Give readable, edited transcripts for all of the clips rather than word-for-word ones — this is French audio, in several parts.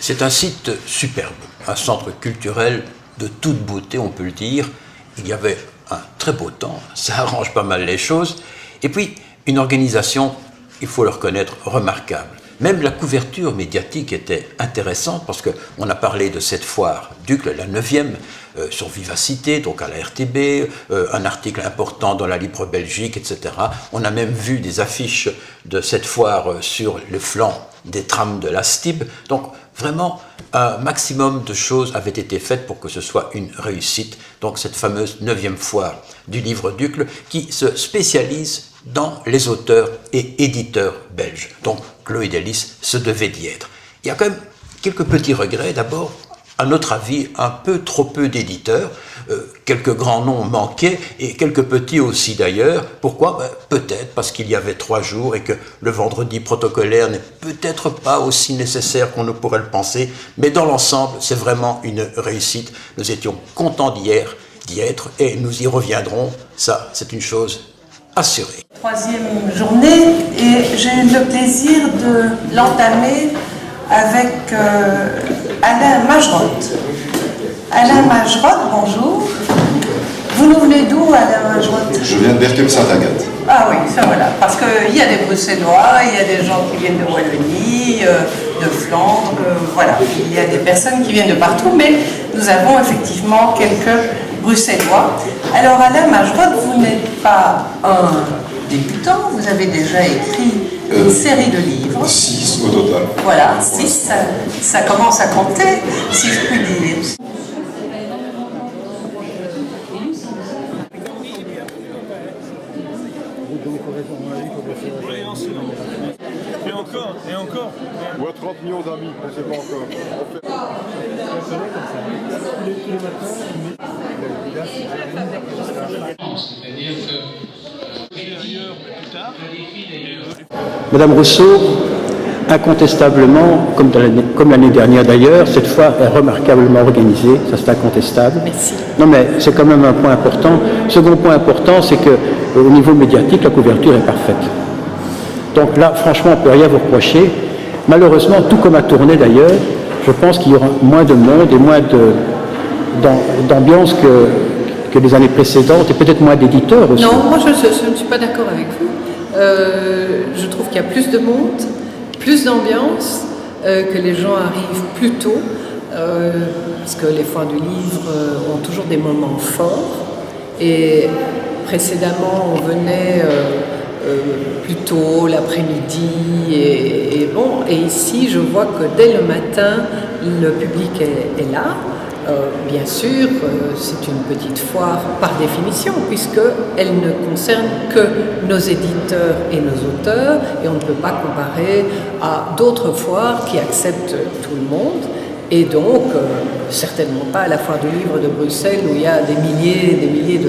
C'est un site superbe, un centre culturel de toute beauté, on peut le dire. Il y avait un très beau temps, ça arrange pas mal les choses. Et puis, une organisation, il faut le reconnaître, remarquable. Même la couverture médiatique était intéressante parce qu'on a parlé de cette foire d'Uccle, la 9e, sur Vivacité, donc à la RTB, un article important dans la Libre Belgique, etc. On a même vu des affiches de cette foire sur le flanc des trams de la STIB. Donc vraiment, un maximum de choses avaient été faites pour que ce soit une réussite. Donc cette fameuse 9e foire du livre d'Uccle qui se spécialise dans les auteurs et éditeurs belges. Donc Chloé Delis se devait d'y être. Il y a quand même quelques petits regrets. D'abord, à notre avis, un peu trop peu d'éditeurs. Quelques grands noms manquaient et quelques petits aussi d'ailleurs. Pourquoi? Peut-être parce qu'il y avait 3 jours et que le vendredi protocolaire n'est peut-être pas aussi nécessaire qu'on ne pourrait le penser. Mais dans l'ensemble, c'est vraiment une réussite. Nous étions contents d'y être et nous y reviendrons. Ça, c'est une chose assurée. 3e journée et j'ai eu le plaisir de l'entamer avec Alain Magerotte. Alain Magerotte, bonjour. Vous nous venez d'où, Alain Magerotte? Je viens de Berchem-Saint-Agathe. Ah oui, ça voilà, parce qu'il y a des Bruxellois, il y a des gens qui viennent de Wallonie, de Flandre, voilà. Il y a des personnes qui viennent de partout, mais nous avons effectivement quelques Bruxellois. Alors Alain Magerotte, vous n'êtes pas un débutant, vous avez déjà écrit une série de livres. 6 au total. Voilà, 6, ça commence à compter, si je puis dire. Et encore. Ou à 30 millions d'amis, on ne sait pas encore. C'est-à-dire que ailleurs, plus tard. Madame Rousseau, incontestablement, comme l'année dernière d'ailleurs, cette fois est remarquablement organisée, ça c'est incontestable. Merci. Non mais c'est quand même un point important. Second point important, c'est qu'au niveau médiatique, la couverture est parfaite. Donc là, franchement, on ne peut rien vous reprocher. Malheureusement, tout comme à tourner d'ailleurs, je pense qu'il y aura moins de monde et moins d'ambiance que les années précédentes et peut-être moins d'éditeurs aussi. Non, moi je ne suis pas d'accord avec vous. Je trouve qu'il y a plus de monde, plus d'ambiance, que les gens arrivent plus tôt, parce que les foires du livre ont toujours des moments forts. Et précédemment, on venait plus tôt l'après-midi et ici je vois que dès le matin le public est là. Bien sûr, c'est une petite foire par définition, puisqu'elle ne concerne que nos éditeurs et nos auteurs, et on ne peut pas comparer à d'autres foires qui acceptent tout le monde, et donc certainement pas à la foire du livre de Bruxelles où il y a des milliers de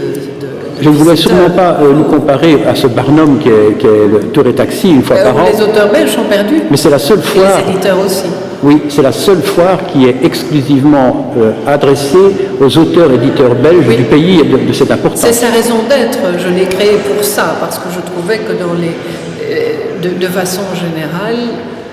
je ne voulais sûrement pas nous comparer à ce Barnum qui est le Tour et Taxi une fois par an. Les auteurs belges sont perdus, mais c'est la seule foire. Et les éditeurs aussi. Oui, c'est la seule foire qui est exclusivement adressée aux auteurs-éditeurs belges du pays de cette importance. C'est sa raison d'être. Je l'ai créée pour ça, parce que je trouvais que de façon générale,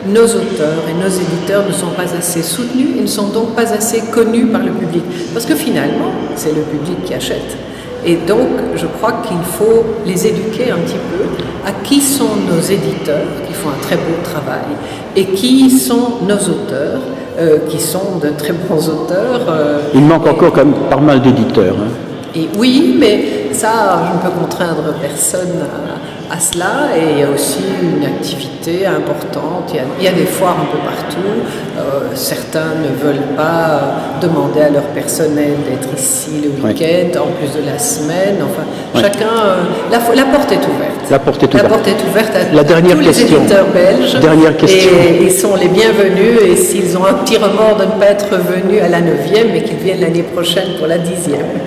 nos auteurs et nos éditeurs ne sont pas assez soutenus et ne sont donc pas assez connus par le public. Parce que finalement, c'est le public qui achète. Et donc, je crois qu'il faut les éduquer un petit peu à qui sont nos éditeurs, qui font un très beau travail, et qui sont nos auteurs, qui sont de très bons auteurs. Il manque encore quand même pas mal d'éditeurs. Hein. Et oui, mais ça, je ne peux contraindre personne à cela. Et il y a aussi une activité importante. Il y a des foires un peu partout. Certains ne veulent pas demander à leur personnel d'être ici le week-end, en plus de la semaine. Enfin, chacun... La porte est ouverte. La porte est ouverte. La porte est ouverte à la dernière tous question. les éditeurs belges. Dernière question. Et ils sont les bienvenus. Et s'ils ont un petit remords de ne pas être venus à la 9e, mais qu'ils viennent l'année prochaine pour la 10e.